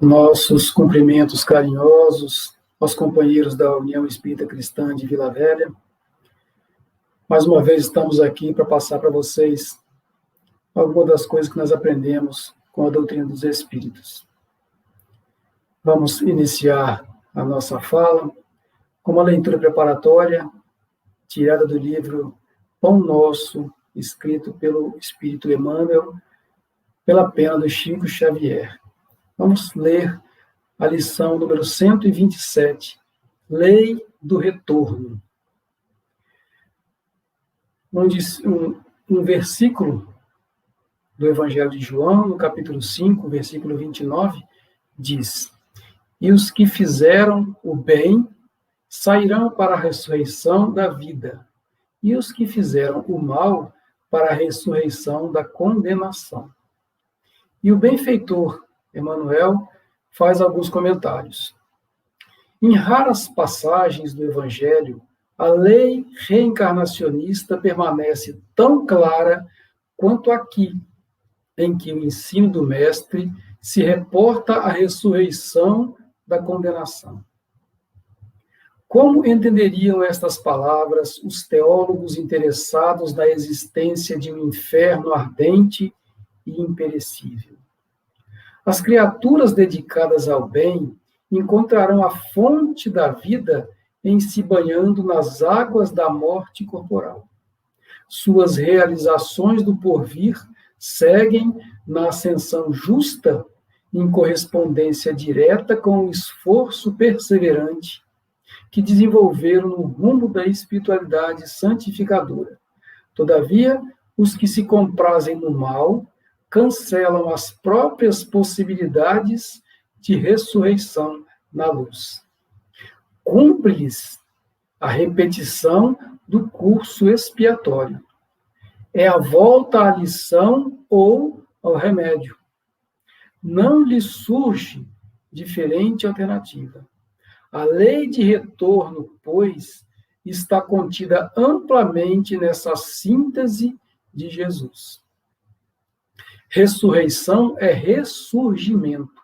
Nossos cumprimentos carinhosos aos companheiros da União Espírita Cristã de Vila Velha. Mais uma vez estamos aqui para passar para vocês algumas das coisas que nós aprendemos com a doutrina dos Espíritos. Vamos iniciar a nossa fala com uma leitura preparatória tirada do livro Pão Nosso, escrito pelo Espírito Emmanuel, pela pena do Chico Xavier. Vamos ler a lição número 127, Lei do Retorno. Um versículo do Evangelho de João, no capítulo 5, versículo 29, diz: E os que fizeram o bem sairão para a ressurreição da vida, e os que fizeram o mal para a ressurreição da condenação. E o benfeitor Emmanuel faz alguns comentários. Em raras passagens do Evangelho, a lei reencarnacionista permanece tão clara quanto aqui, em que o ensino do Mestre se reporta à ressurreição da condenação. Como entenderiam estas palavras os teólogos interessados na existência de um inferno ardente e imperecível? As criaturas dedicadas ao bem encontrarão a fonte da vida em se banhando nas águas da morte corporal. Suas realizações do porvir seguem na ascensão justa, em correspondência direta com o esforço perseverante que desenvolveram no rumo da espiritualidade santificadora. Todavia, os que se comprazem no mal cancelam as próprias possibilidades de ressurreição na luz. Cumpre-lhes a repetição do curso expiatório. É a volta à lição ou ao remédio. Não lhes surge diferente alternativa. A lei de retorno, pois, está contida amplamente nessa síntese de Jesus. Ressurreição é ressurgimento.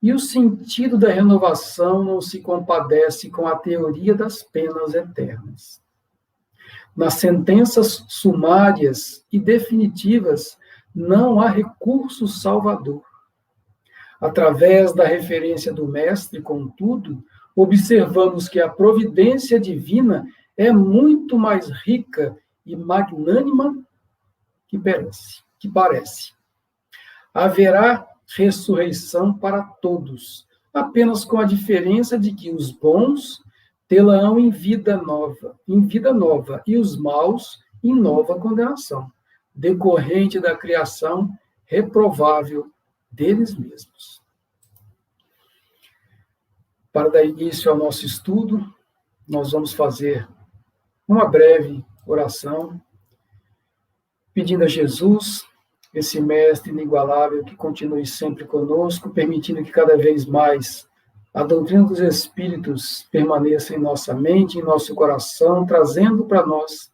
E o sentido da renovação não se compadece com a teoria das penas eternas. Nas sentenças sumárias e definitivas, não há recurso salvador. Através da referência do Mestre, contudo, observamos que a providência divina é muito mais rica e magnânima que parece. Haverá ressurreição para todos, apenas com a diferença de que os bons tê-la-ão em vida nova, e os maus em nova condenação, decorrente da criação reprovável deles mesmos. Para dar início ao nosso estudo, nós vamos fazer uma breve oração, pedindo a Jesus, esse Mestre inigualável, que continue sempre conosco, permitindo que cada vez mais a doutrina dos Espíritos permaneça em nossa mente, em nosso coração, trazendo para nós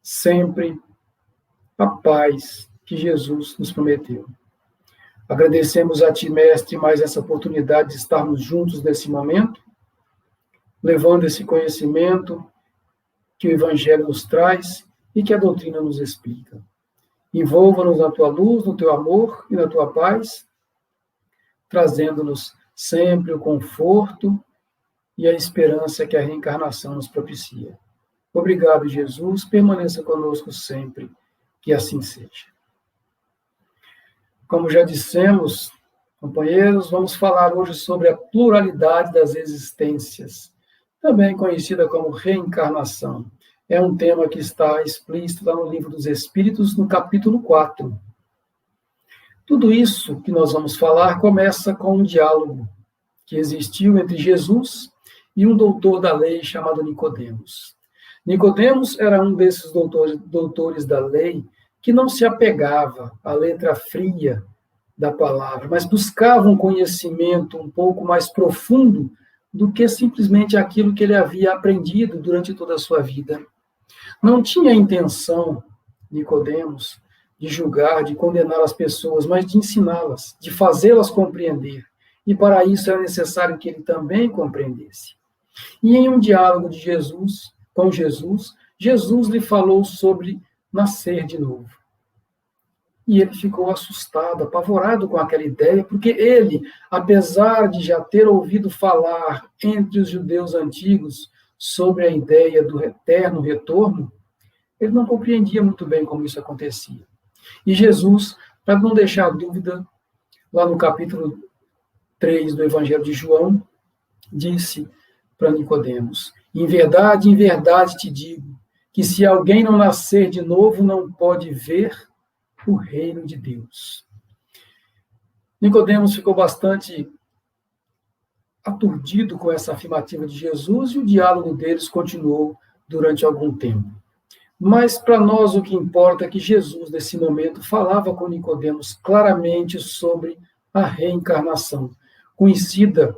sempre a paz que Jesus nos prometeu. Agradecemos a Ti, Mestre, mais essa oportunidade de estarmos juntos nesse momento, levando esse conhecimento que o Evangelho nos traz e que a doutrina nos explica. Envolva-nos na Tua luz, no Teu amor e na Tua paz, trazendo-nos sempre o conforto e a esperança que a reencarnação nos propicia. Obrigado, Jesus, permaneça conosco sempre, que assim seja. Como já dissemos, companheiros, vamos falar hoje sobre a pluralidade das existências, também conhecida como reencarnação. É um tema que está explícito lá no Livro dos Espíritos, no capítulo 4. Tudo isso que nós vamos falar começa com um diálogo que existiu entre Jesus e um doutor da lei chamado Nicodemos. Nicodemos era um desses doutores da lei que não se apegava à letra fria da palavra, mas buscava um conhecimento um pouco mais profundo do que simplesmente aquilo que ele havia aprendido durante toda a sua vida. Não tinha intenção, Nicodemos, de julgar, de condenar as pessoas, mas de ensiná-las, de fazê-las compreender. E para isso era necessário que ele também compreendesse. E em um diálogo de Jesus com Jesus, Jesus lhe falou sobre nascer de novo. E ele ficou assustado, apavorado com aquela ideia, porque ele, apesar de já ter ouvido falar entre os judeus antigos sobre a ideia do eterno retorno, ele não compreendia muito bem como isso acontecia. E Jesus, para não deixar dúvida, lá no capítulo 3 do Evangelho de João, disse para Nicodemos: em verdade te digo, que se alguém não nascer de novo, não pode ver o reino de Deus. Nicodemos ficou bastante aturdido com essa afirmativa de Jesus e o diálogo deles continuou durante algum tempo. Mas para nós o que importa é que Jesus, nesse momento, falava com Nicodemos claramente sobre a reencarnação, conhecida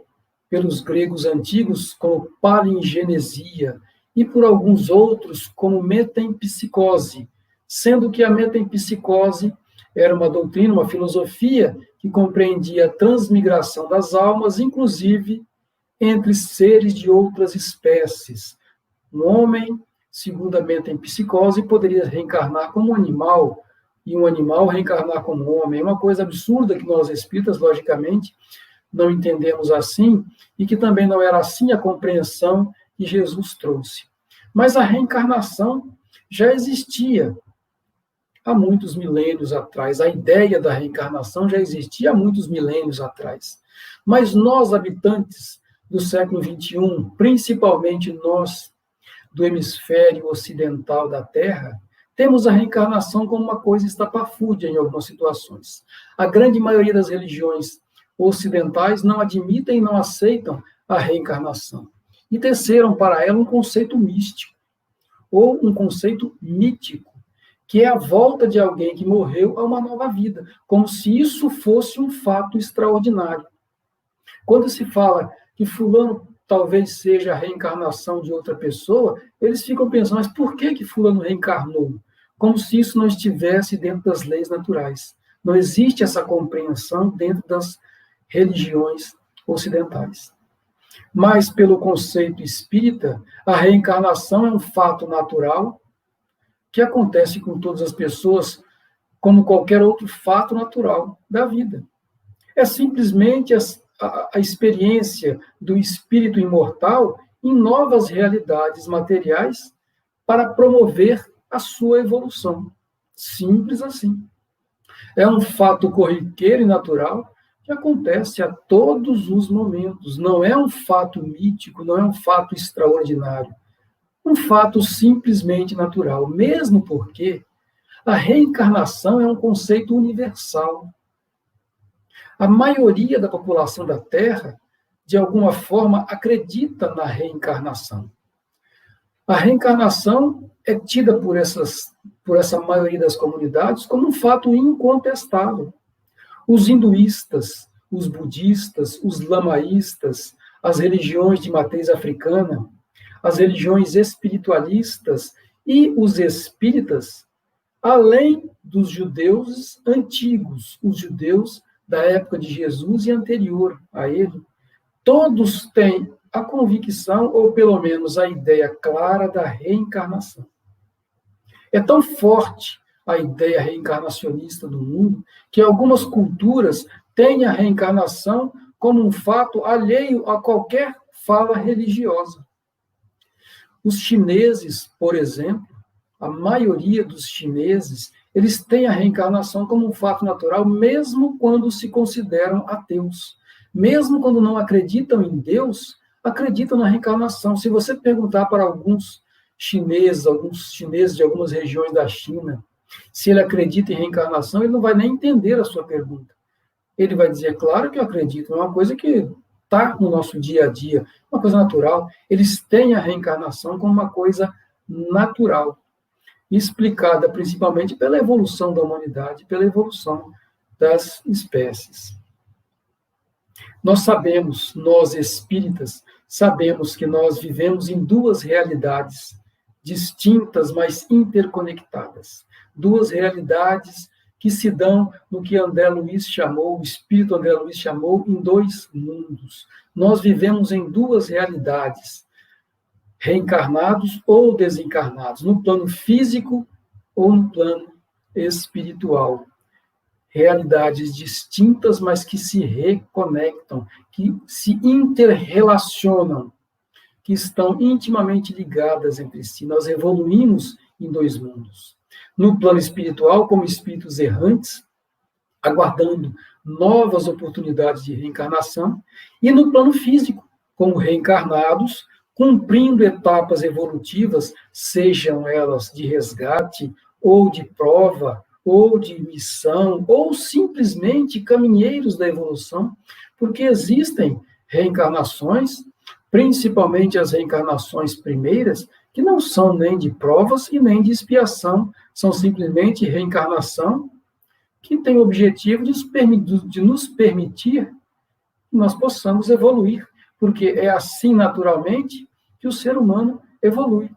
pelos gregos antigos como palingenesia e por alguns outros como metempsicose, sendo que a metempsicose era uma doutrina, uma filosofia que compreendia a transmigração das almas, inclusive entre seres de outras espécies. Um homem, segundo a metempsicose, poderia reencarnar como um animal, e um animal reencarnar como um homem. É uma coisa absurda que nós espíritas, logicamente, não entendemos assim, e que também não era assim a compreensão que Jesus trouxe. Mas a reencarnação já existia há muitos milênios atrás. A ideia da reencarnação já existia há muitos milênios atrás. Mas nós, habitantes do século XXI, principalmente nós do hemisfério ocidental da Terra, temos a reencarnação como uma coisa estapafúrdia em algumas situações. A grande maioria das religiões ocidentais não admitem e não aceitam a reencarnação. E teceram para ela um conceito místico, ou um conceito mítico, que é a volta de alguém que morreu a uma nova vida, como se isso fosse um fato extraordinário. Quando se fala que fulano talvez seja a reencarnação de outra pessoa, eles ficam pensando, mas por que fulano reencarnou? Como se isso não estivesse dentro das leis naturais. Não existe essa compreensão dentro das religiões ocidentais. Mas, pelo conceito espírita, a reencarnação é um fato natural que acontece com todas as pessoas, como qualquer outro fato natural da vida. É simplesmente a experiência do espírito imortal em novas realidades materiais para promover a sua evolução. Simples assim. É um fato corriqueiro e natural que acontece a todos os momentos. Não é um fato mítico, não é um fato extraordinário. Um fato simplesmente natural, mesmo porque a reencarnação é um conceito universal. A maioria da população da Terra, de alguma forma, acredita na reencarnação. A reencarnação é tida por essa maioria das comunidades como um fato incontestável. Os hinduístas, os budistas, os lamaístas, as religiões de matriz africana, as religiões espiritualistas e os espíritas, além dos judeus antigos, os judeus da época de Jesus e anterior a ele, todos têm a convicção, ou pelo menos a ideia clara da reencarnação. É tão forte a ideia reencarnacionista do mundo que algumas culturas têm a reencarnação como um fato alheio a qualquer fala religiosa. Os chineses, por exemplo, a maioria dos chineses, eles têm a reencarnação como um fato natural, mesmo quando se consideram ateus. Mesmo quando não acreditam em Deus, acreditam na reencarnação. Se você perguntar para alguns chineses de algumas regiões da China, se ele acredita em reencarnação, ele não vai nem entender a sua pergunta. Ele vai dizer, claro que eu acredito, é uma coisa que está no nosso dia a dia, uma coisa natural. Eles têm a reencarnação como uma coisa natural, explicada principalmente pela evolução da humanidade, pela evolução das espécies. Nós sabemos, nós espíritas, sabemos que nós vivemos em duas realidades distintas, mas interconectadas. Duas realidades que se dão no que André Luiz chamou, o espírito André Luiz chamou, em dois mundos. Nós vivemos em duas realidades, reencarnados ou desencarnados, no plano físico ou no plano espiritual. Realidades distintas, mas que se reconectam, que se interrelacionam, que estão intimamente ligadas entre si. Nós evoluímos em dois mundos. No plano espiritual, como espíritos errantes, aguardando novas oportunidades de reencarnação, e no plano físico, como reencarnados, cumprindo etapas evolutivas, sejam elas de resgate, ou de prova, ou de missão, ou simplesmente caminheiros da evolução, porque existem reencarnações, principalmente as reencarnações primeiras, que não são nem de provas e nem de expiação, são simplesmente reencarnação que tem o objetivo de nos permitir que nós possamos evoluir, porque é assim, naturalmente, que o ser humano evolui.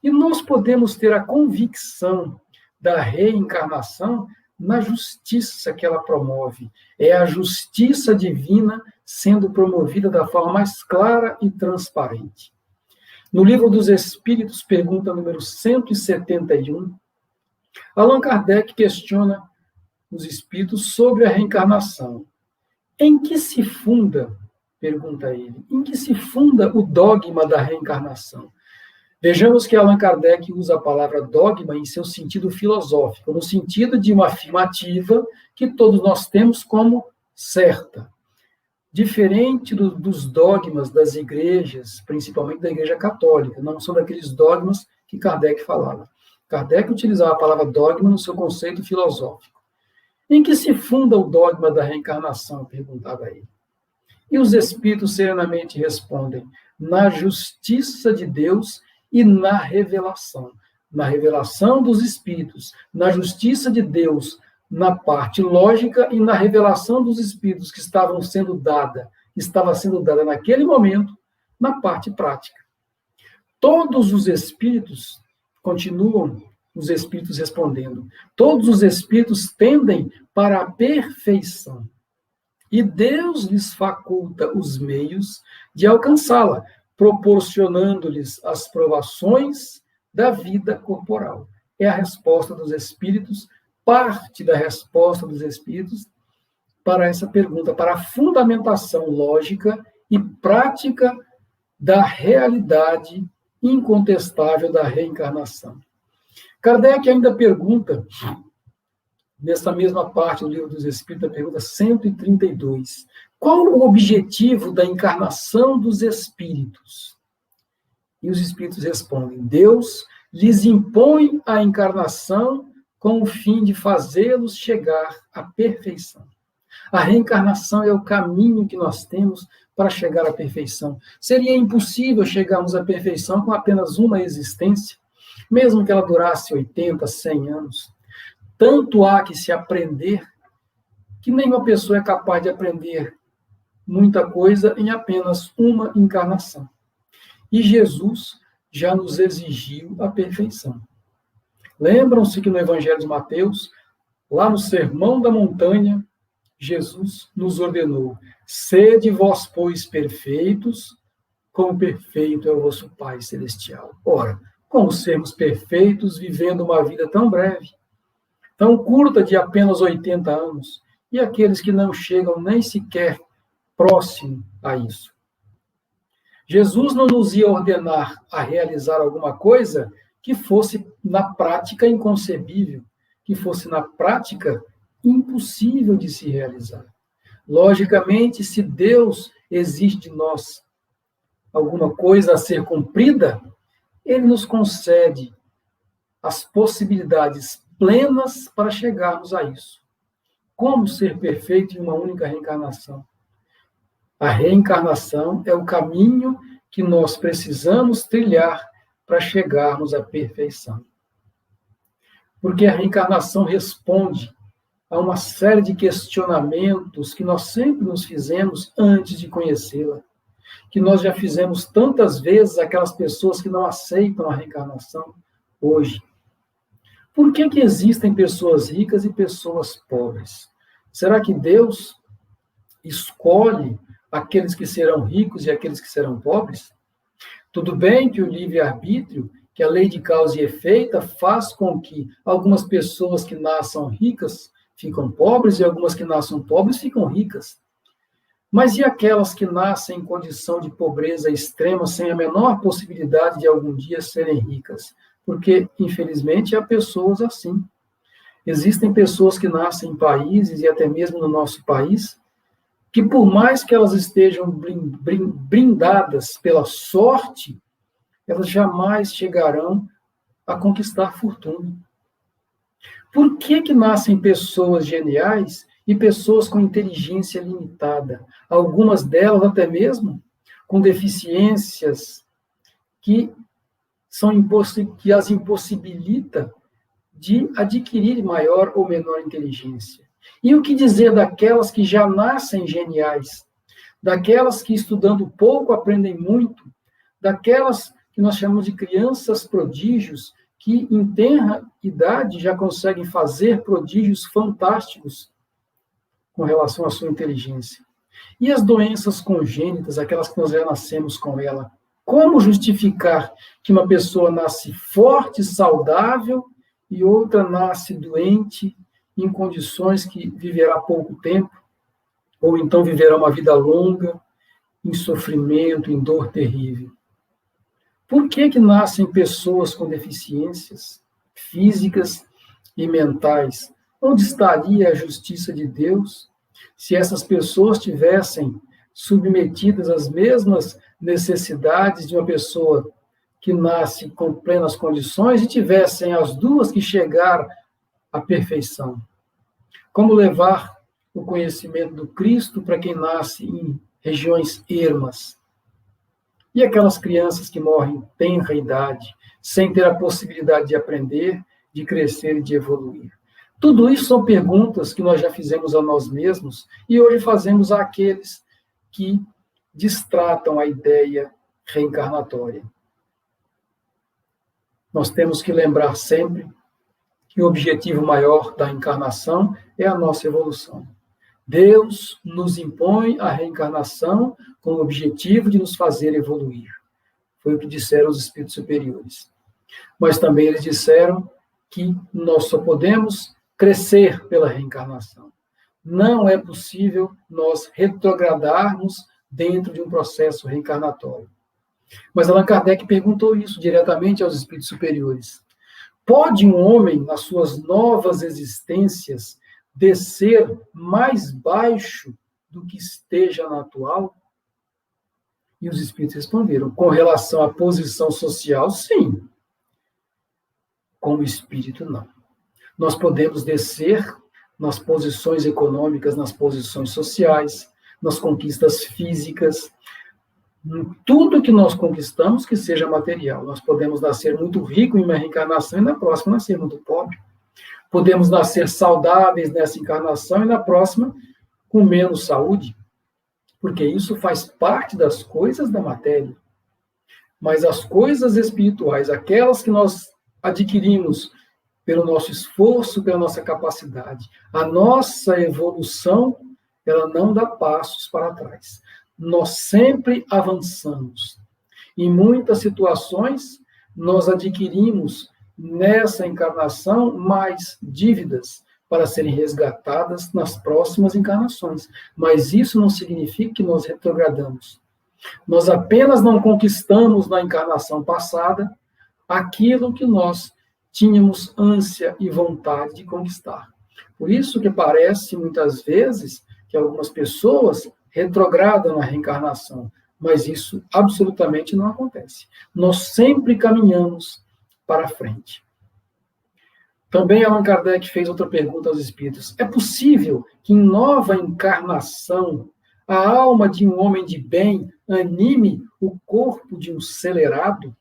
E nós podemos ter a convicção da reencarnação na justiça que ela promove. É a justiça divina sendo promovida da forma mais clara e transparente. No Livro dos Espíritos, pergunta número 171, Allan Kardec questiona os espíritos sobre a reencarnação. Em que se funda, pergunta ele, em que se funda o dogma da reencarnação? Vejamos que Allan Kardec usa a palavra dogma em seu sentido filosófico, no sentido de uma afirmativa que todos nós temos como certa. Diferente dos dogmas das igrejas, principalmente da Igreja Católica, não são daqueles dogmas que Kardec falava. Kardec utilizava a palavra dogma no seu conceito filosófico. Em que se funda o dogma da reencarnação? Perguntava ele. E os espíritos serenamente respondem, na justiça de Deus e na revelação dos espíritos, na justiça de Deus, na parte lógica e na revelação dos espíritos que estava sendo dada naquele momento, na parte prática. Todos os espíritos, continuam os espíritos respondendo, todos os espíritos tendem para a perfeição. E Deus lhes faculta os meios de alcançá-la, proporcionando-lhes as provações da vida corporal. É a resposta dos espíritos, parte da resposta dos espíritos para essa pergunta, para a fundamentação lógica e prática da realidade incontestável da reencarnação. Kardec ainda pergunta, nessa mesma parte do Livro dos Espíritos, a pergunta 132, qual o objetivo da encarnação dos espíritos? E os espíritos respondem, Deus lhes impõe a encarnação com o fim de fazê-los chegar à perfeição. A reencarnação é o caminho que nós temos para chegar à perfeição. Seria impossível chegarmos à perfeição com apenas uma existência, mesmo que ela durasse 80, 100 anos. Tanto há que se aprender que nenhuma pessoa é capaz de aprender muita coisa em apenas uma encarnação. E Jesus já nos exigiu a perfeição. Lembram-se que no Evangelho de Mateus, lá no Sermão da Montanha, Jesus nos ordenou, sede vós, pois, perfeitos, como perfeito é o vosso Pai Celestial. Ora, como sermos perfeitos vivendo uma vida tão breve, tão curta de apenas 80 anos, e aqueles que não chegam nem sequer próximo a isso? Jesus não nos ia ordenar a realizar alguma coisa que fosse na prática inconcebível, que fosse na prática impossível de se realizar. Logicamente, se Deus exige de nós alguma coisa a ser cumprida, Ele nos concede as possibilidades plenas para chegarmos a isso. Como ser perfeito em uma única reencarnação? A reencarnação é o caminho que nós precisamos trilhar para chegarmos à perfeição. Porque a reencarnação responde a uma série de questionamentos que nós sempre nos fizemos antes de conhecê-la. que nós já fizemos tantas vezes aquelas pessoas que não aceitam a reencarnação hoje? Por que que existem pessoas ricas e pessoas pobres? Será que Deus escolhe aqueles que serão ricos e aqueles que serão pobres? Tudo bem que o livre-arbítrio, que a lei de causa e efeito faz com que algumas pessoas que nasçam ricas ficam pobres e algumas que nasçam pobres ficam ricas. Mas e aquelas que nascem em condição de pobreza extrema, sem a menor possibilidade de algum dia serem ricas? Porque, infelizmente, há pessoas assim. Existem pessoas que nascem em países, e até mesmo no nosso país, que por mais que elas estejam brindadas pela sorte, elas jamais chegarão a conquistar fortuna. Por que que nascem pessoas geniais e pessoas com inteligência limitada? Algumas delas até mesmo com deficiências que as impossibilita de adquirir maior ou menor inteligência. E o que dizer daquelas que já nascem geniais? Daquelas que, estudando pouco, aprendem muito? Daquelas que nós chamamos de crianças prodígios, que em tenra idade já conseguem fazer prodígios fantásticos com relação à sua inteligência? E as doenças congênitas, aquelas que nós já nascemos com ela? Como justificar que uma pessoa nasce forte, saudável, e outra nasce doente, em condições que viverá pouco tempo, ou então viverá uma vida longa, em sofrimento, em dor terrível? Por que que nascem pessoas com deficiências físicas e mentais? Onde estaria a justiça de Deus se essas pessoas tivessem submetidas às mesmas necessidades de uma pessoa que nasce com plenas condições e tivessem as duas que chegar à perfeição? Como levar o conhecimento do Cristo para quem nasce em regiões ermas? E aquelas crianças que morrem em tenra idade, sem ter a possibilidade de aprender, de crescer e de evoluir? Tudo isso são perguntas que nós já fizemos a nós mesmos e hoje fazemos àqueles que destratam a ideia reencarnatória. Nós temos que lembrar sempre que o objetivo maior da encarnação é a nossa evolução. Deus nos impõe a reencarnação com o objetivo de nos fazer evoluir. Foi o que disseram os espíritos superiores. Mas também eles disseram que nós só podemos crescer pela reencarnação. Não é possível nós retrogradarmos dentro de um processo reencarnatório. Mas Allan Kardec perguntou isso diretamente aos espíritos superiores. Pode um homem, nas suas novas existências, descer mais baixo do que esteja na atual? E os espíritos responderam, com relação à posição social, sim. Como espírito, não. Nós podemos descer nas posições econômicas, nas posições sociais, nas conquistas físicas, tudo que nós conquistamos que seja material. Nós podemos nascer muito rico em uma reencarnação e na próxima nascer muito pobre. Podemos nascer saudáveis nessa encarnação e na próxima com menos saúde, porque isso faz parte das coisas da matéria. Mas as coisas espirituais, aquelas que nós adquirimos pelo nosso esforço, pela nossa capacidade, a nossa evolução, ela não dá passos para trás. Nós sempre avançamos. Em muitas situações, nós adquirimos nessa encarnação mais dívidas para serem resgatadas nas próximas encarnações. Mas isso não significa que nós retrogradamos. Nós apenas não conquistamos na encarnação passada aquilo que nós tínhamos ânsia e vontade de conquistar. Por isso que parece, muitas vezes, que algumas pessoas retrogradam na reencarnação, mas isso absolutamente não acontece. Nós sempre caminhamos para frente. Também Allan Kardec fez outra pergunta aos espíritos. É possível que em nova encarnação a alma de um homem de bem anime o corpo de um celerado?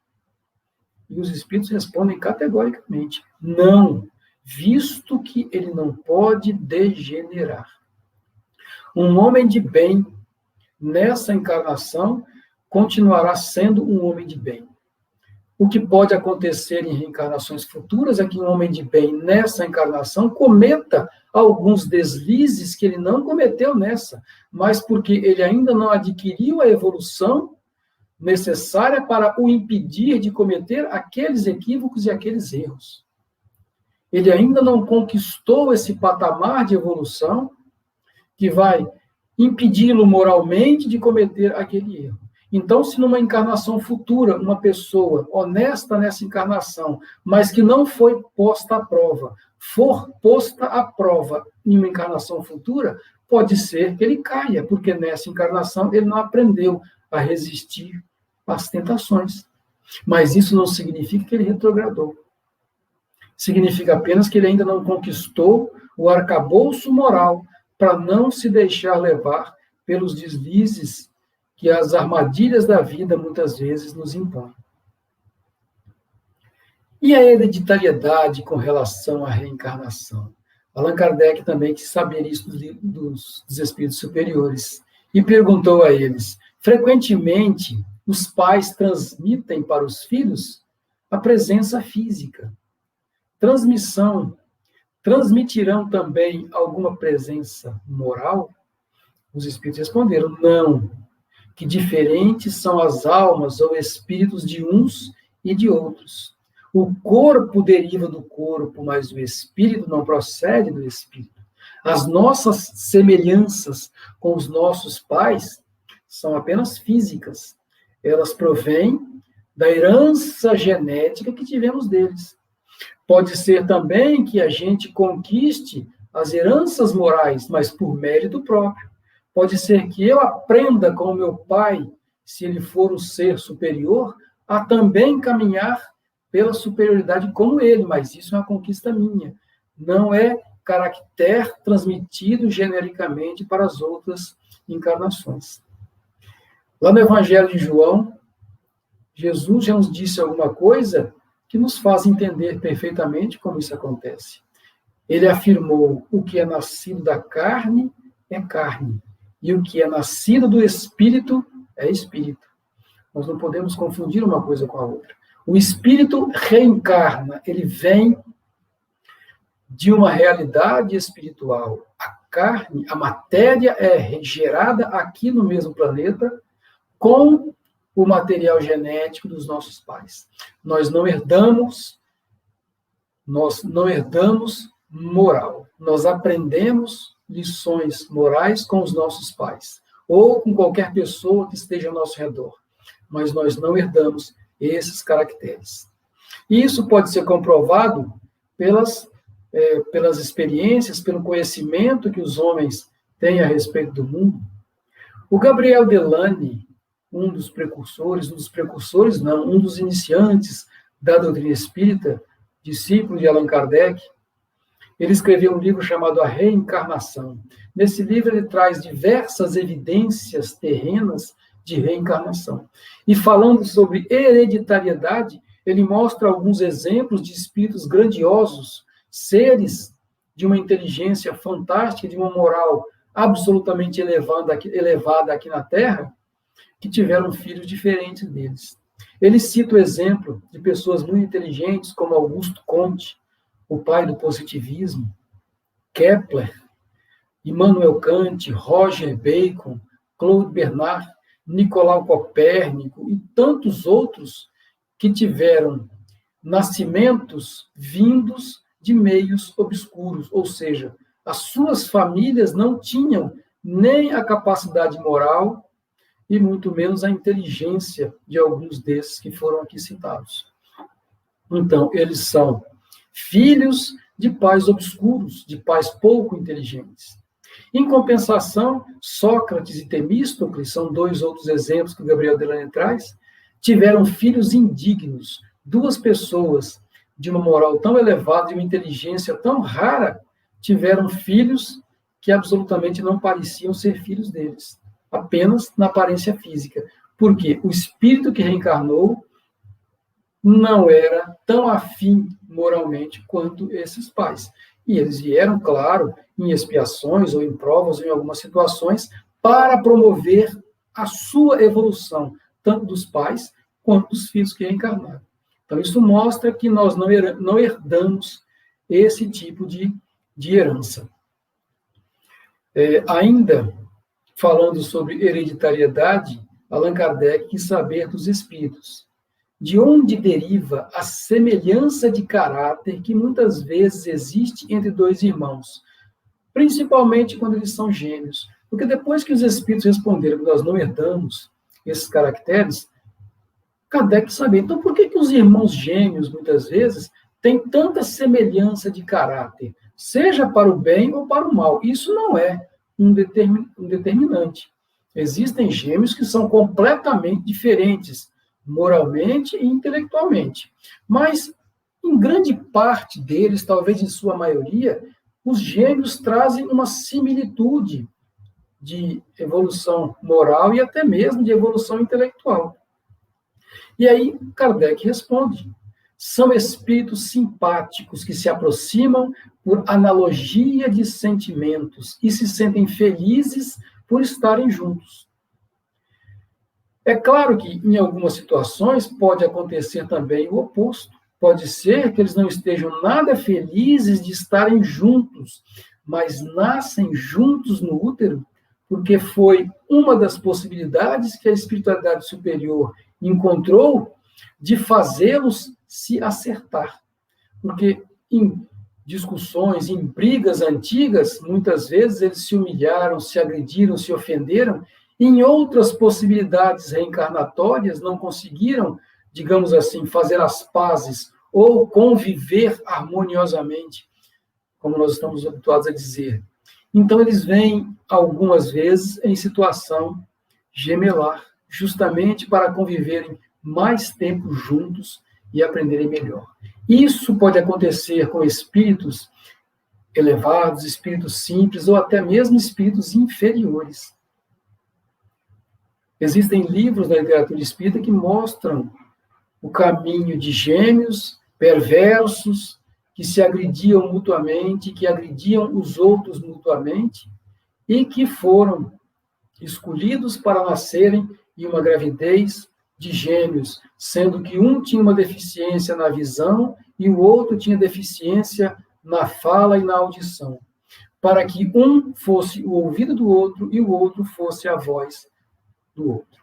E os espíritos respondem categoricamente, não, visto que ele não pode degenerar. Um homem de bem, nessa encarnação, continuará sendo um homem de bem. O que pode acontecer em reencarnações futuras é que um homem de bem, nessa encarnação, cometa alguns deslizes que ele não cometeu nessa, mas porque ele ainda não adquiriu a evolução necessária para o impedir de cometer aqueles equívocos e aqueles erros. Ele ainda não conquistou esse patamar de evolução que vai impedi-lo moralmente de cometer aquele erro. Então, se numa encarnação futura, uma pessoa honesta nessa encarnação, mas que não foi posta à prova, for posta à prova em uma encarnação futura, pode ser que ele caia, porque nessa encarnação ele não aprendeu a resistir às tentações. Mas isso não significa que ele retrogradou. Significa apenas que ele ainda não conquistou o arcabouço moral para não se deixar levar pelos deslizes que as armadilhas da vida muitas vezes nos impõem. E a hereditariedade com relação à reencarnação? Allan Kardec também quis saber isso dos espíritos superiores e perguntou a eles: frequentemente, os pais transmitem para os filhos a presença física. Transmitirão também alguma presença moral? Os espíritos responderam: não, que diferentes são as almas ou espíritos de uns e de outros. O corpo deriva do corpo, mas o espírito não procede do espírito. As nossas semelhanças com os nossos pais são apenas físicas. Elas provêm da herança genética que tivemos deles. Pode ser também que a gente conquiste as heranças morais, mas por mérito próprio. Pode ser que eu aprenda com o meu pai, se ele for um ser superior, a também caminhar pela superioridade como ele, mas isso é uma conquista minha. Não é caráter transmitido genericamente para as outras encarnações. Lá no Evangelho de João, Jesus já nos disse alguma coisa que nos faz entender perfeitamente como isso acontece. Ele afirmou: o que é nascido da carne é carne, e o que é nascido do Espírito é Espírito. Nós não podemos confundir uma coisa com a outra. O Espírito reencarna, ele vem de uma realidade espiritual. A carne, a matéria é gerada aqui no mesmo planeta com o material genético dos nossos pais. Nós não herdamos moral. Nós aprendemos lições morais com os nossos pais, ou com qualquer pessoa que esteja ao nosso redor, mas nós não herdamos esses caracteres. E isso pode ser comprovado pelas experiências, pelo conhecimento que os homens têm a respeito do mundo. O Gabriel Delany, um dos iniciantes da doutrina espírita, discípulo de Allan Kardec, ele escreveu um livro chamado A Reencarnação. Nesse livro ele traz diversas evidências terrenas de reencarnação. E falando sobre hereditariedade, ele mostra alguns exemplos de espíritos grandiosos, seres de uma inteligência fantástica, de uma moral absolutamente elevada aqui na Terra, que tiveram filhos diferentes deles. Ele cita o exemplo de pessoas muito inteligentes, como Augusto Comte, o pai do positivismo, Kepler, Immanuel Kant, Roger Bacon, Claude Bernard, Nicolau Copérnico e tantos outros que tiveram nascimentos vindos de meios obscuros, ou seja, as suas famílias não tinham nem a capacidade moral e muito menos a inteligência de alguns desses que foram aqui citados. Então, eles são filhos de pais obscuros, de pais pouco inteligentes. Em compensação, Sócrates e Temístocles, são dois outros exemplos que o Gabriel Delany traz, tiveram filhos indignos, duas pessoas de uma moral tão elevada, de uma inteligência tão rara, tiveram filhos que absolutamente não pareciam ser filhos deles, apenas na aparência física, porque o espírito que reencarnou não era tão afim moralmente quanto esses pais. E eles vieram, claro, em expiações ou em provas, ou em algumas situações, para promover a sua evolução, tanto dos pais quanto dos filhos que reencarnaram. Então, isso mostra que nós não herdamos esse tipo de herança. Ainda falando sobre hereditariedade, Allan Kardec quis saber dos espíritos. De onde deriva a semelhança de caráter que muitas vezes existe entre dois irmãos, principalmente quando eles são gêmeos? Porque depois que os espíritos responderam que nós não herdamos esses caracteres, Kardec sabia, então por que os irmãos gêmeos, muitas vezes, têm tanta semelhança de caráter, seja para o bem ou para o mal? Isso não é um determinante. Existem gêmeos que são completamente diferentes, moralmente e intelectualmente. Mas, em grande parte deles, talvez em sua maioria, os gêmeos trazem uma similitude de evolução moral e até mesmo de evolução intelectual. E aí, Kardec responde: são espíritos simpáticos que se aproximam por analogia de sentimentos e se sentem felizes por estarem juntos. É claro que, em algumas situações, pode acontecer também o oposto. Pode ser que eles não estejam nada felizes de estarem juntos, mas nascem juntos no útero, porque foi uma das possibilidades que a espiritualidade superior encontrou de fazê-los se acertar. Porque em discussões, em brigas antigas, muitas vezes eles se humilharam, se agrediram, se ofenderam. Em outras possibilidades reencarnatórias, não conseguiram, digamos assim, fazer as pazes ou conviver harmoniosamente, como nós estamos habituados a dizer. Então, eles vêm, algumas vezes, em situação gemelar, justamente para conviverem mais tempo juntos e aprenderem melhor. Isso pode acontecer com espíritos elevados, espíritos simples ou até mesmo espíritos inferiores. Existem livros da literatura espírita que mostram o caminho de gêmeos perversos que se agrediam mutuamente, que agrediam os outros mutuamente e que foram escolhidos para nascerem em uma gravidez de gêmeos, sendo que um tinha uma deficiência na visão e o outro tinha deficiência na fala e na audição, para que um fosse o ouvido do outro e o outro fosse a voz do outro,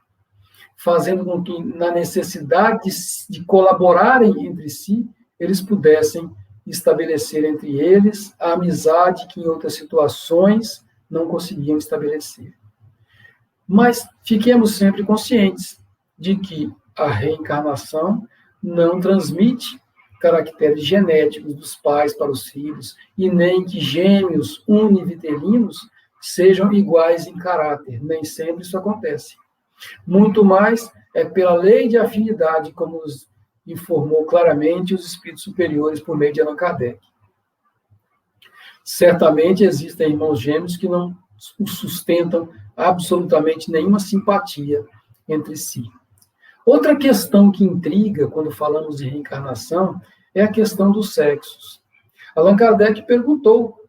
fazendo com que, na necessidade de colaborarem entre si, eles pudessem estabelecer entre eles a amizade que em outras situações não conseguiam estabelecer. Mas fiquemos sempre conscientes de que a reencarnação não transmite caracteres genéticos dos pais para os filhos, e nem que gêmeos univitelinos sejam iguais em caráter. Nem sempre isso acontece. Muito mais é pela lei de afinidade, como nos informou claramente os espíritos superiores por meio de Allan Kardec. Certamente existem irmãos gêmeos que não sustentam absolutamente nenhuma simpatia entre si. Outra questão que intriga quando falamos de reencarnação é a questão dos sexos. Allan Kardec perguntou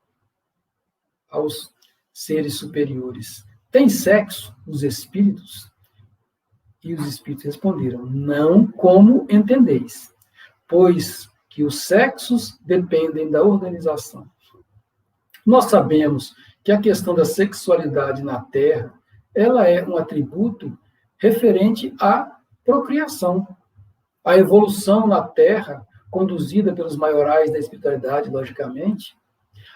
aos seres superiores: tem sexo os espíritos? E os espíritos responderam: não como entendeis, pois que os sexos dependem da organização. Nós sabemos que a questão da sexualidade na Terra, ela é um atributo referente à procriação. A evolução na Terra, conduzida pelos maiorais da espiritualidade, logicamente,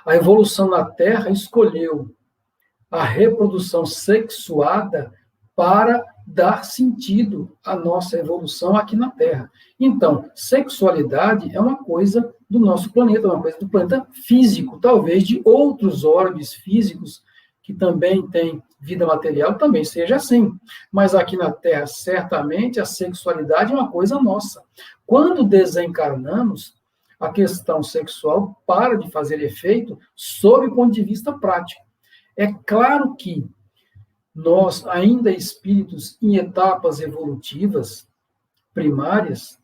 a evolução na Terra escolheu a reprodução sexuada para dar sentido à nossa evolução aqui na Terra. Então, sexualidade é uma coisa do nosso planeta, uma coisa do planeta físico, talvez de outros orbes físicos que também têm vida material, também seja assim. Mas aqui na Terra, certamente, a sexualidade é uma coisa nossa. Quando desencarnamos, a questão sexual para de fazer efeito sob o ponto de vista prático. É claro que nós, ainda espíritos em etapas evolutivas primárias,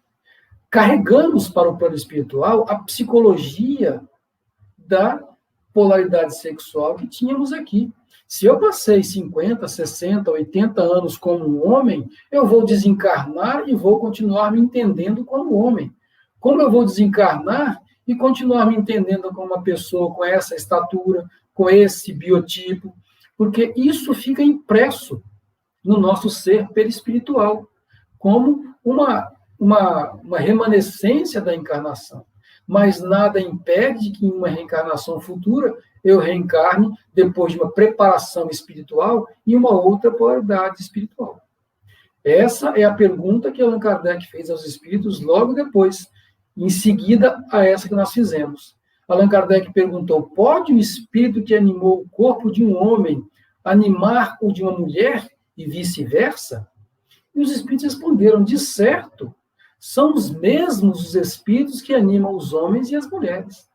carregamos para o plano espiritual a psicologia da polaridade sexual que tínhamos aqui. Se eu passei 50, 60, 80 anos como um homem, eu vou desencarnar e vou continuar me entendendo como homem. Como eu vou desencarnar e continuar me entendendo como uma pessoa com essa estatura, com esse biotipo? Porque isso fica impresso no nosso ser perispiritual, como uma remanescência da encarnação. Mas nada impede que em uma reencarnação futura eu reencarne depois de uma preparação espiritual em uma outra polaridade espiritual. Essa é a pergunta que Allan Kardec fez aos espíritos logo depois, em seguida a essa que nós fizemos. Allan Kardec perguntou: pode o espírito que animou o corpo de um homem animar o de uma mulher e vice-versa? E os espíritos responderam: de certo, são os mesmos os espíritos que animam os homens e as mulheres.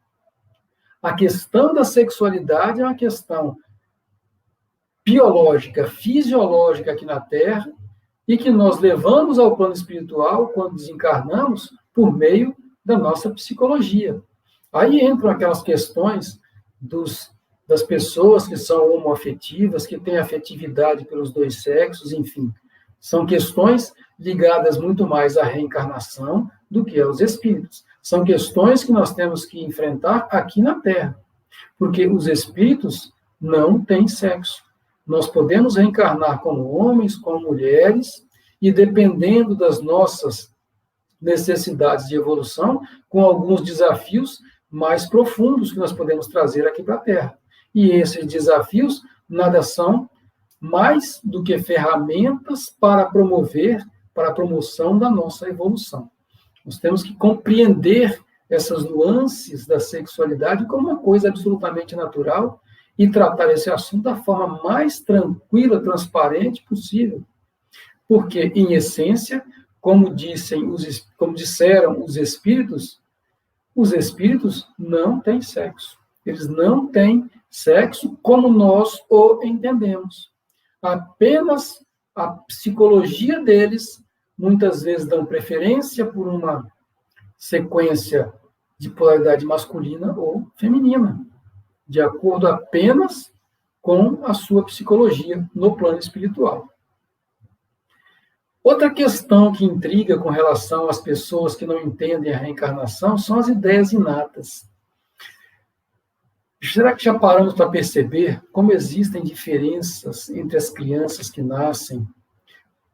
A questão da sexualidade é uma questão biológica, fisiológica aqui na Terra, e que nós levamos ao plano espiritual quando desencarnamos por meio da nossa psicologia. Aí entram aquelas questões das pessoas que são homoafetivas, que têm afetividade pelos dois sexos, enfim. São questões ligadas muito mais à reencarnação do que aos espíritos. São questões que nós temos que enfrentar aqui na Terra, porque os espíritos não têm sexo. Nós podemos reencarnar como homens, como mulheres, e dependendo das nossas necessidades de evolução, com alguns desafios mais profundos que nós podemos trazer aqui para a Terra. E esses desafios nada são mais do que ferramentas para a promoção da nossa evolução. Nós temos que compreender essas nuances da sexualidade como uma coisa absolutamente natural e tratar esse assunto da forma mais tranquila, transparente possível. Porque, em essência, como disseram os espíritos não têm sexo. Eles não têm sexo como nós o entendemos. Apenas a psicologia deles muitas vezes dão preferência por uma sequência de polaridade masculina ou feminina, de acordo apenas com a sua psicologia no plano espiritual. Outra questão que intriga com relação às pessoas que não entendem a reencarnação são as ideias inatas. Será que já paramos para perceber como existem diferenças entre as crianças que nascem?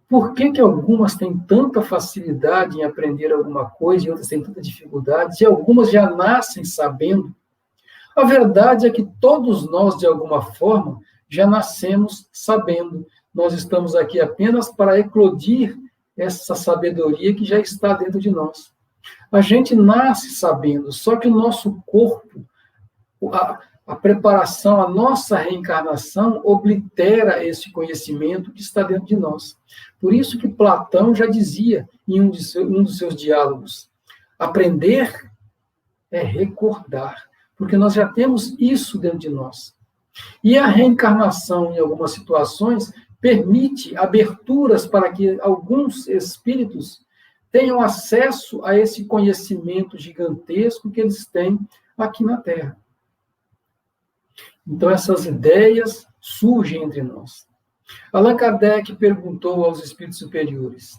Por que algumas têm tanta facilidade em aprender alguma coisa e outras têm tanta dificuldade, e algumas já nascem sabendo? A verdade é que todos nós, de alguma forma, já nascemos sabendo. Nós estamos aqui apenas para eclodir essa sabedoria que já está dentro de nós. A gente nasce sabendo, só que o nosso corpo, a preparação, a nossa reencarnação oblitera esse conhecimento que está dentro de nós. Por isso que Platão já dizia em um dos seus diálogos: aprender é recordar, porque nós já temos isso dentro de nós. E a reencarnação, em algumas situações, permite aberturas para que alguns espíritos tenham acesso a esse conhecimento gigantesco que eles têm aqui na Terra. Então, essas ideias surgem entre nós. Allan Kardec perguntou aos espíritos superiores: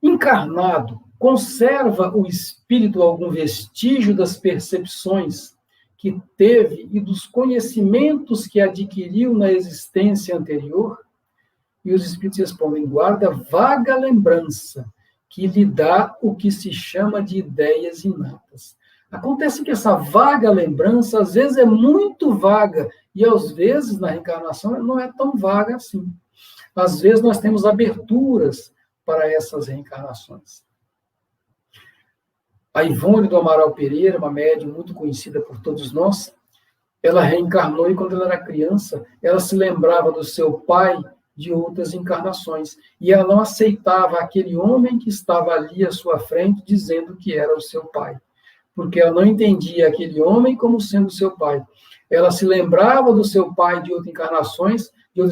encarnado, conserva o espírito algum vestígio das percepções que teve e dos conhecimentos que adquiriu na existência anterior? E os espíritos respondem: guarda vaga lembrança, que lhe dá o que se chama de ideias inatas. Acontece que essa vaga lembrança, às vezes, é muito vaga, e às vezes, na reencarnação, não é tão vaga assim. Às vezes, nós temos aberturas para essas reencarnações. A Ivone do Amaral Pereira, uma médium muito conhecida por todos nós, ela reencarnou e, quando ela era criança, ela se lembrava do seu pai de outras encarnações, e ela não aceitava aquele homem que estava ali à sua frente, dizendo que era o seu pai, porque ela não entendia aquele homem como sendo seu pai. Ela se lembrava do seu pai de outras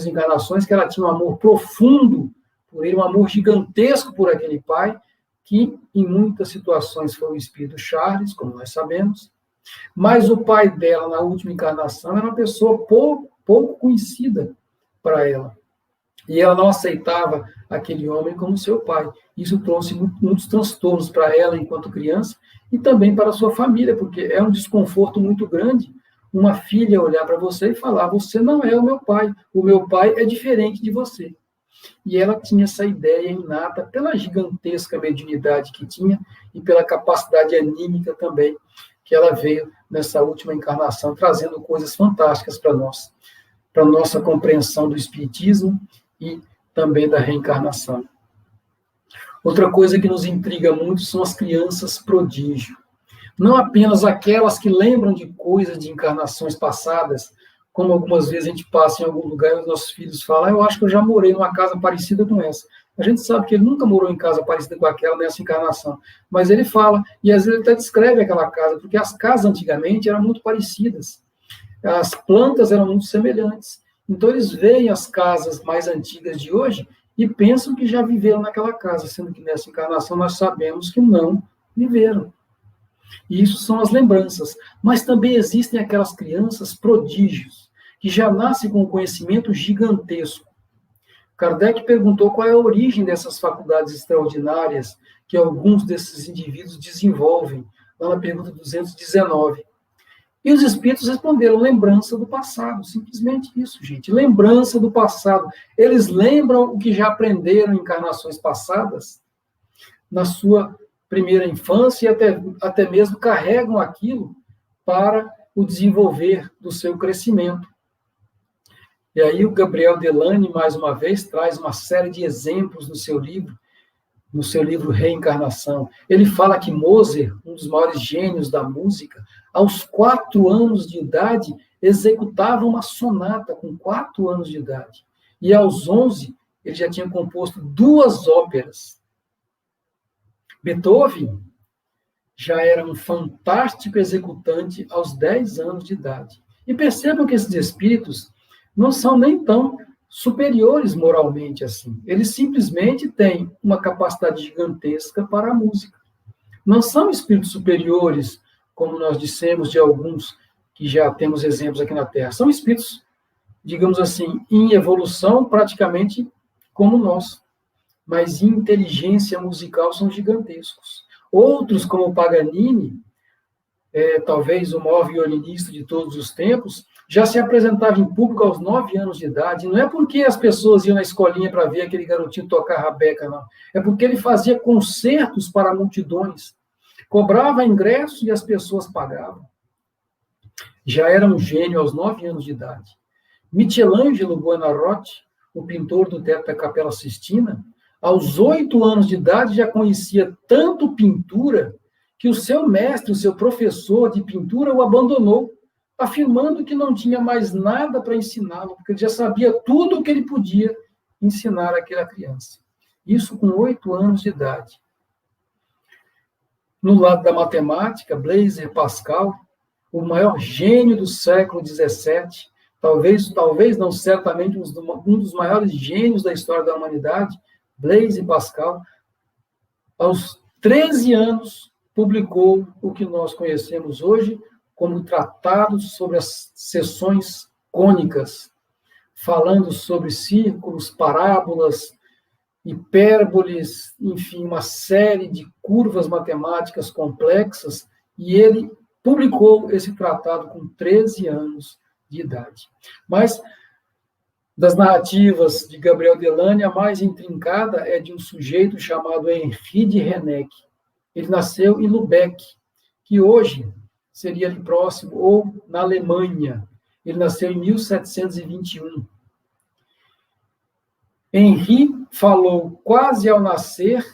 encarnações, que ela tinha um amor profundo por ele, um amor gigantesco por aquele pai, que em muitas situações foi o espírito Charles, como nós sabemos, mas o pai dela, na última encarnação, era uma pessoa pouco conhecida para ela. E ela não aceitava aquele homem como seu pai. Isso trouxe muitos transtornos para ela enquanto criança e também para a sua família, porque é um desconforto muito grande uma filha olhar para você e falar: você não é o meu pai é diferente de você. E ela tinha essa ideia inata pela gigantesca mediunidade que tinha e pela capacidade anímica também que ela veio nessa última encarnação, trazendo coisas fantásticas para nós, para nossa compreensão do espiritismo e também da reencarnação. Outra coisa que nos intriga muito são as crianças prodígio. Não apenas aquelas que lembram de coisas de encarnações passadas, como algumas vezes a gente passa em algum lugar e os nossos filhos falam: eu acho que eu já morei numa casa parecida com essa. A gente sabe que ele nunca morou em casa parecida com aquela nessa encarnação, mas ele fala, e às vezes ele até descreve aquela casa, porque as casas antigamente eram muito parecidas, as plantas eram muito semelhantes. Então eles veem as casas mais antigas de hoje e pensam que já viveram naquela casa, sendo que nessa encarnação nós sabemos que não viveram. E isso são as lembranças. Mas também existem aquelas crianças prodígios, que já nascem com um conhecimento gigantesco. Kardec perguntou qual é a origem dessas faculdades extraordinárias que alguns desses indivíduos desenvolvem, lá na pergunta 219. E os espíritos responderam: lembrança do passado, simplesmente isso, gente, lembrança do passado. Eles lembram o que já aprenderam em encarnações passadas, na sua primeira infância, e até mesmo carregam aquilo para o desenvolver do seu crescimento. E aí o Gabriel Delany, mais uma vez, traz uma série de exemplos no seu livro Reencarnação. Ele fala que Mozart, um dos maiores gênios da música, aos 4 anos de idade, executava uma sonata com 4 anos de idade. E aos 11, ele já tinha composto 2 óperas. Beethoven já era um fantástico executante aos 10 anos de idade. E percebam que esses espíritos não são nem tão superiores moralmente assim. Eles simplesmente têm uma capacidade gigantesca para a música. Não são espíritos superiores, como nós dissemos de alguns que já temos exemplos aqui na Terra. São espíritos, digamos assim, em evolução praticamente como nós. Mas em inteligência musical são gigantescos. Outros, como Paganini, talvez o maior violinista de todos os tempos, já se apresentava em público aos 9 anos de idade. Não é porque as pessoas iam na escolinha para ver aquele garotinho tocar rabeca, não. É porque ele fazia concertos para multidões, cobrava ingresso e as pessoas pagavam. Já era um gênio aos 9 anos de idade. Michelangelo Buonarroti, o pintor do teto da Capela Sistina, aos 8 anos de idade já conhecia tanto pintura que o seu mestre, o seu professor de pintura o abandonou, afirmando que não tinha mais nada para ensiná-lo, porque ele já sabia tudo o que ele podia ensinar àquela criança. Isso com 8 anos de idade. No lado da matemática, Blaise Pascal, o maior gênio do século XVII, talvez não, certamente um dos maiores gênios da história da humanidade, Blaise Pascal, aos 13 anos, publicou o que nós conhecemos hoje como tratados sobre as seções cônicas, falando sobre círculos, parábolas, hipérboles, enfim, uma série de curvas matemáticas complexas, e ele publicou esse tratado com 13 anos de idade. Mas das narrativas de Gabriel Delany, a mais intrincada é de um sujeito chamado Henri de Renec. Ele nasceu em Lubeck, que hoje seria ali próximo, ou na Alemanha. Ele nasceu em 1721. Henri falou quase ao nascer,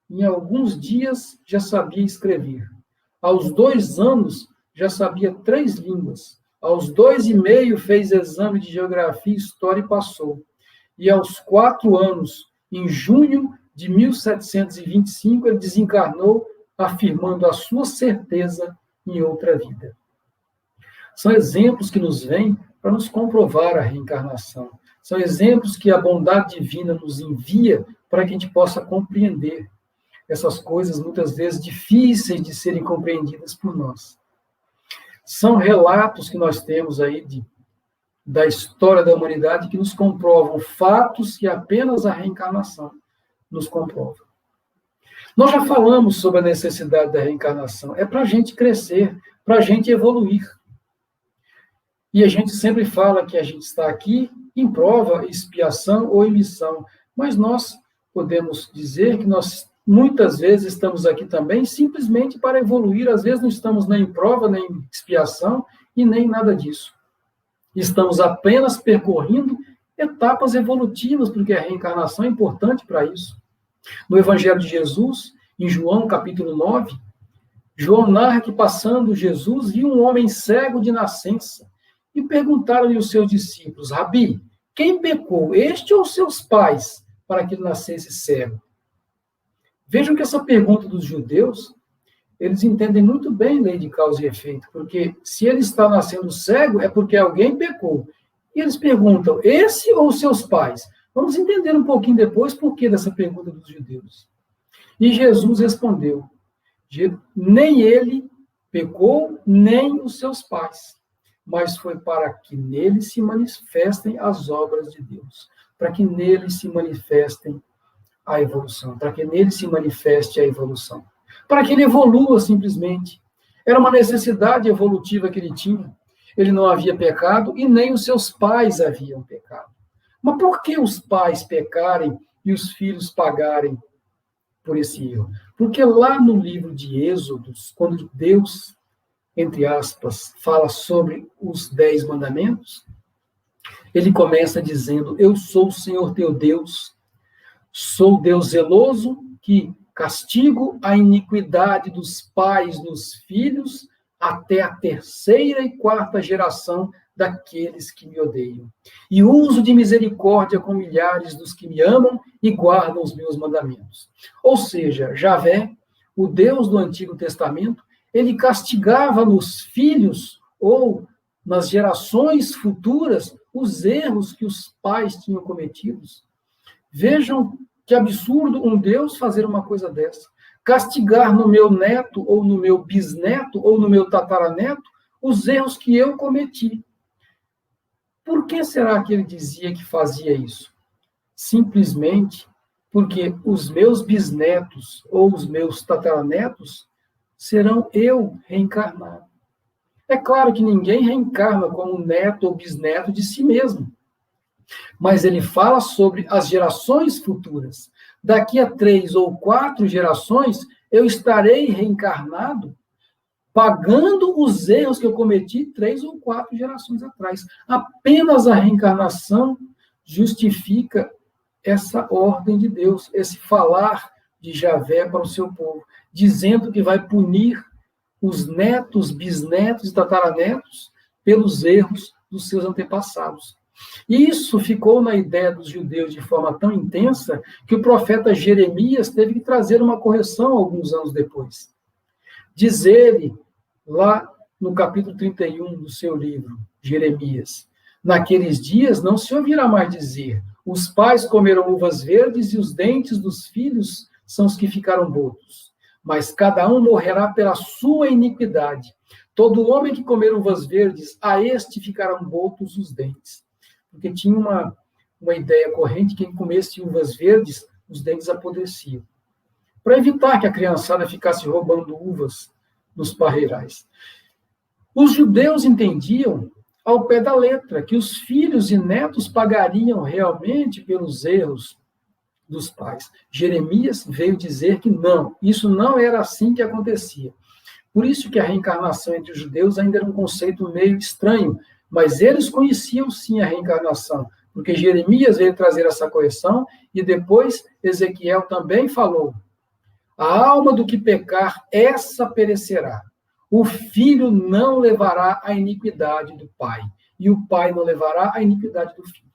em alguns dias já sabia escrever. Aos 2 anos, já sabia 3 línguas. Aos 2 e meio, fez exame de geografia e história e passou. E aos 4 anos, em junho de 1725, ele desencarnou, afirmando a sua certeza em outra vida. São exemplos que nos vêm para nos comprovar a reencarnação. São exemplos que a bondade divina nos envia para que a gente possa compreender essas coisas, muitas vezes difíceis de serem compreendidas por nós. São relatos que nós temos aí de da história da humanidade que nos comprovam fatos que apenas a reencarnação nos comprova. Nós já falamos sobre a necessidade da reencarnação. É para a gente crescer, para a gente evoluir. E a gente sempre fala que a gente está aqui em prova, expiação ou em missão. Mas nós podemos dizer que nós muitas vezes estamos aqui também simplesmente para evoluir. Às vezes não estamos nem em prova, nem em expiação e nem nada disso. Estamos apenas percorrendo etapas evolutivas, porque a reencarnação é importante para isso. No Evangelho de Jesus, em João, capítulo 9, João narra que, passando Jesus, viu um homem cego de nascença, e perguntaram-lhe os seus discípulos: Rabi, quem pecou, este ou seus pais, para que ele nascesse cego? Vejam que essa pergunta dos judeus, eles entendem muito bem lei de causa e efeito, porque se ele está nascendo cego, é porque alguém pecou. E eles perguntam, esse ou seus pais? Vamos entender um pouquinho depois por que dessa pergunta dos judeus. E Jesus respondeu, nem ele pecou, nem os seus pais, mas foi para que nele se manifestem as obras de Deus, para que nele se manifestem a evolução, para que nele se manifeste a evolução, para que ele evolua simplesmente. Era uma necessidade evolutiva que ele tinha. Ele não havia pecado e nem os seus pais haviam pecado. Mas por que os pais pecarem e os filhos pagarem por esse erro? Porque lá no livro de Êxodos, quando Deus, entre aspas, fala sobre os 10 mandamentos, ele começa dizendo, eu sou o Senhor teu Deus, sou Deus zeloso, que castigo a iniquidade dos pais nos filhos até a 3ª e 4ª geração daqueles que me odeiam. E uso de misericórdia com milhares dos que me amam e guardam os meus mandamentos. Ou seja, Javé, o Deus do Antigo Testamento, ele castigava nos filhos ou nas gerações futuras os erros que os pais tinham cometidos. Vejam que absurdo um Deus fazer uma coisa dessa. Castigar no meu neto, ou no meu bisneto, ou no meu tataraneto, os erros que eu cometi. Por que será que ele dizia que fazia isso? Simplesmente porque os meus bisnetos, ou os meus tataranetos, serão eu reencarnado. É claro que ninguém reencarna como neto ou bisneto de si mesmo. Mas ele fala sobre as gerações futuras. Daqui a 3 ou 4 gerações, eu estarei reencarnado, pagando os erros que eu cometi 3 ou 4 gerações atrás. Apenas a reencarnação justifica essa ordem de Deus, esse falar de Javé para o seu povo, dizendo que vai punir os netos, bisnetos e tataranetos pelos erros dos seus antepassados. E isso ficou na ideia dos judeus de forma tão intensa que o profeta Jeremias teve que trazer uma correção alguns anos depois. Diz ele, lá no capítulo 31 do seu livro, Jeremias, naqueles dias não se ouvirá mais dizer, os pais comeram uvas verdes e os dentes dos filhos são os que ficaram botos. Mas cada um morrerá pela sua iniquidade. Todo homem que comer uvas verdes, a este ficarão botos os dentes. Porque tinha uma ideia corrente que quem comesse uvas verdes, os dentes apodreciam. Para evitar que a criançada ficasse roubando uvas nos parreirais. Os judeus entendiam, ao pé da letra, que os filhos e netos pagariam realmente pelos erros dos pais. Jeremias veio dizer que não, isso não era assim que acontecia. Por isso que a reencarnação entre os judeus ainda era um conceito meio estranho, mas eles conheciam sim a reencarnação, porque Jeremias veio trazer essa correção e depois Ezequiel também falou, a alma do que pecar, essa perecerá. O filho não levará a iniquidade do pai, e o pai não levará a iniquidade do filho.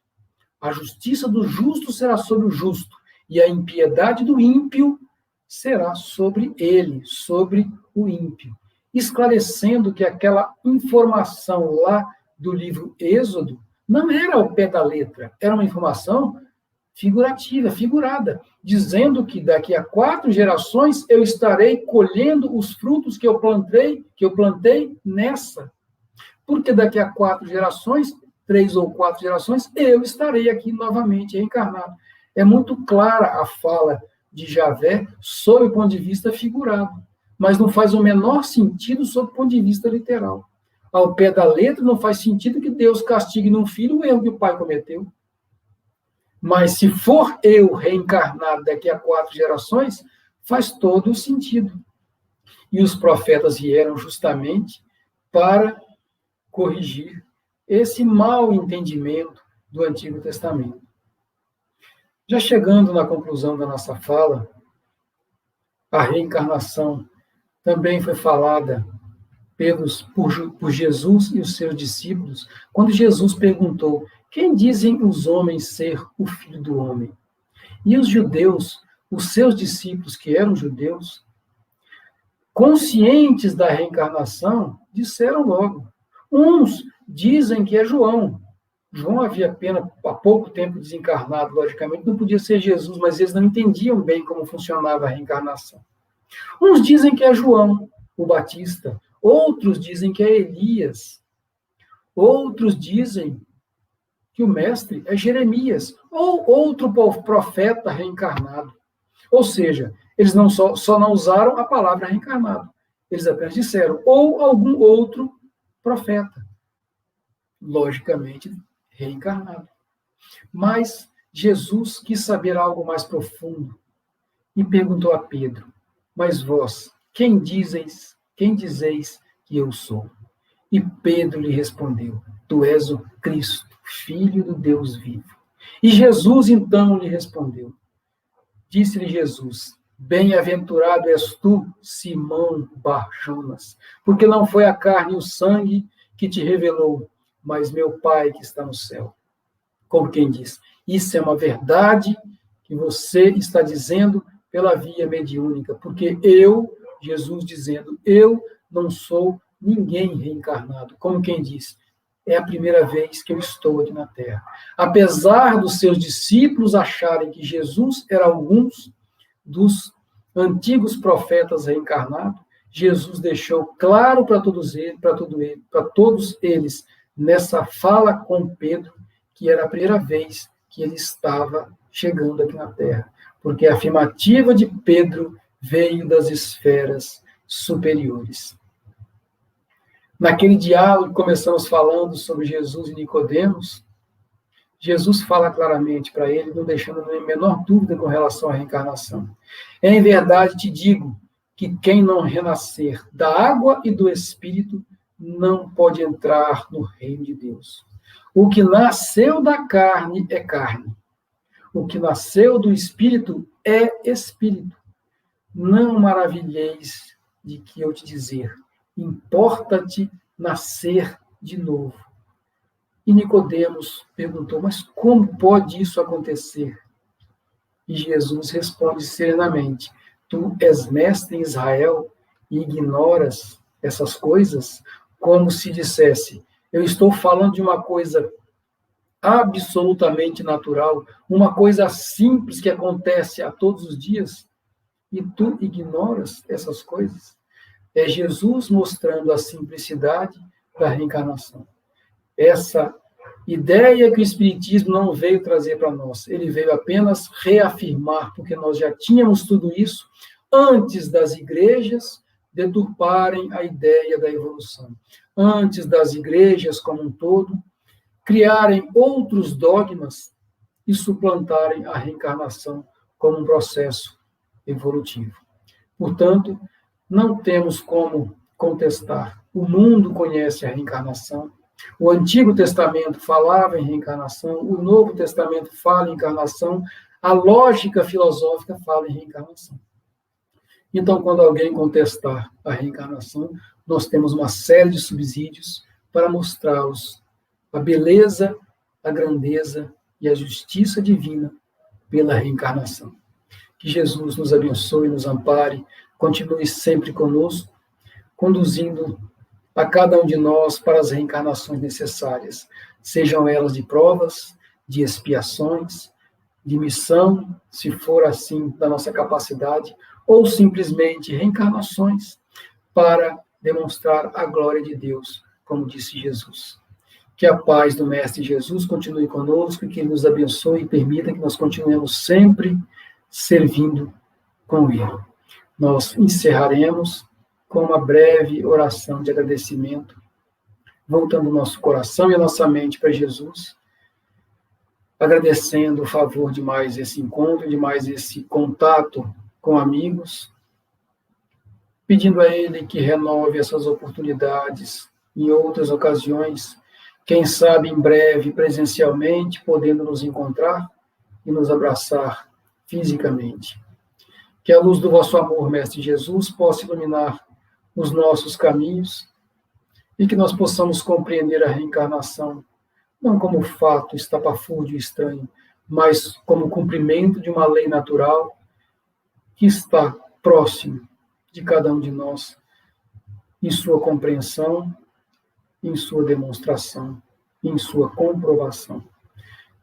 A justiça do justo será sobre o justo, e a impiedade do ímpio será sobre ele, sobre o ímpio. Esclarecendo que aquela informação lá do livro Êxodo não era ao pé da letra, era uma informação figurativa, figurada, dizendo que daqui a 4 gerações eu estarei colhendo os frutos que eu plantei nessa. Porque daqui a 4 gerações 3 ou 4 gerações, eu estarei aqui novamente reencarnado. É muito clara a fala de Javé sob o ponto de vista figurado, mas não faz o menor sentido sob o ponto de vista literal. Ao pé da letra, não faz sentido que Deus castigue num filho o erro que o pai cometeu. Mas se for eu reencarnado daqui a 4 gerações, faz todo o sentido. E os profetas vieram justamente para corrigir esse mau entendimento do Antigo Testamento. Já chegando na conclusão da nossa fala, a reencarnação também foi falada por Jesus e os seus discípulos, quando Jesus perguntou: quem dizem os homens ser o Filho do Homem? E os judeus, os seus discípulos, que eram judeus, conscientes da reencarnação, disseram logo. Uns dizem que é João. João havia apenas há pouco tempo desencarnado, logicamente, não podia ser Jesus, mas eles não entendiam bem como funcionava a reencarnação. Uns dizem que é João, o Batista. Outros dizem que é Elias. Outros dizem que o mestre é Jeremias, ou outro profeta reencarnado. Ou seja, eles só não usaram a palavra reencarnado. Eles apenas disseram, ou algum outro profeta. Logicamente, reencarnado. Mas Jesus quis saber algo mais profundo e perguntou a Pedro: mas vós, quem dizeis que eu sou? E Pedro lhe respondeu: tu és o Cristo, Filho do Deus vivo. E Jesus então lhe respondeu. Disse-lhe Jesus: bem-aventurado és tu, Simão Bar-Jonas, porque não foi a carne e o sangue que te revelou, mas meu Pai que está no céu. Como quem diz, isso é uma verdade que você está dizendo pela via mediúnica, porque eu, Jesus dizendo, eu não sou ninguém reencarnado. Como quem diz, é a primeira vez que eu estou aqui na Terra. Apesar dos seus discípulos acharem que Jesus era alguns dos antigos profetas reencarnados, Jesus deixou claro para todos eles, nessa fala com Pedro, que era a primeira vez que ele estava chegando aqui na Terra. Porque a afirmativa de Pedro veio das esferas superiores. Naquele diálogo que começamos falando sobre Jesus e Nicodemos, Jesus fala claramente para ele, não deixando a menor dúvida com relação à reencarnação. Em verdade te digo que quem não renascer da água e do Espírito não pode entrar no reino de Deus. O que nasceu da carne é carne. O que nasceu do Espírito é Espírito. Não maravilheis de que eu te dizer. Importa-te nascer de novo. E Nicodemos perguntou, mas como pode isso acontecer? E Jesus responde serenamente, tu és mestre em Israel e ignoras essas coisas? Como se dissesse, eu estou falando de uma coisa absolutamente natural, uma coisa simples que acontece a todos os dias, e tu ignoras essas coisas? É Jesus mostrando a simplicidade da reencarnação. Essa ideia que o Espiritismo não veio trazer para nós, ele veio apenas reafirmar, porque nós já tínhamos tudo isso antes das igrejas deturparem a ideia da evolução, antes das igrejas como um todo criarem outros dogmas e suplantarem a reencarnação como um processo evolutivo. Portanto, não temos como contestar. O mundo conhece a reencarnação. O Antigo Testamento falava em reencarnação. O Novo Testamento fala em encarnação. A lógica filosófica fala em reencarnação. Então, quando alguém contestar a reencarnação, nós temos uma série de subsídios para mostrá-los a beleza, a grandeza e a justiça divina pela reencarnação. Que Jesus nos abençoe, nos ampare, continue sempre conosco, conduzindo a cada um de nós para as reencarnações necessárias, sejam elas de provas, de expiações, de missão, se for assim da nossa capacidade, ou simplesmente reencarnações para demonstrar a glória de Deus, como disse Jesus. Que a paz do Mestre Jesus continue conosco e que Ele nos abençoe e permita que nós continuemos sempre servindo com Ele. Nós encerraremos com uma breve oração de agradecimento, voltando o nosso coração e a nossa mente para Jesus, agradecendo o favor de mais esse encontro, de mais esse contato com amigos, pedindo a Ele que renove essas oportunidades em outras ocasiões, quem sabe em breve, presencialmente, podendo nos encontrar e nos abraçar fisicamente. Que a luz do vosso amor, Mestre Jesus, possa iluminar os nossos caminhos e que nós possamos compreender a reencarnação, não como fato estapafúrdio e estranho, mas como cumprimento de uma lei natural que está próximo de cada um de nós, em sua compreensão, em sua demonstração, em sua comprovação.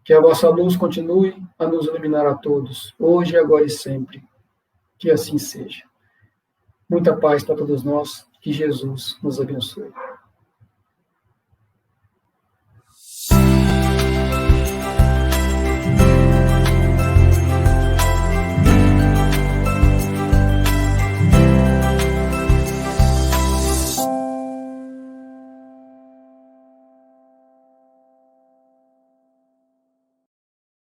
Que a vossa luz continue a nos iluminar a todos, hoje, agora e sempre. Que assim seja. Muita paz para todos nós, que Jesus nos abençoe.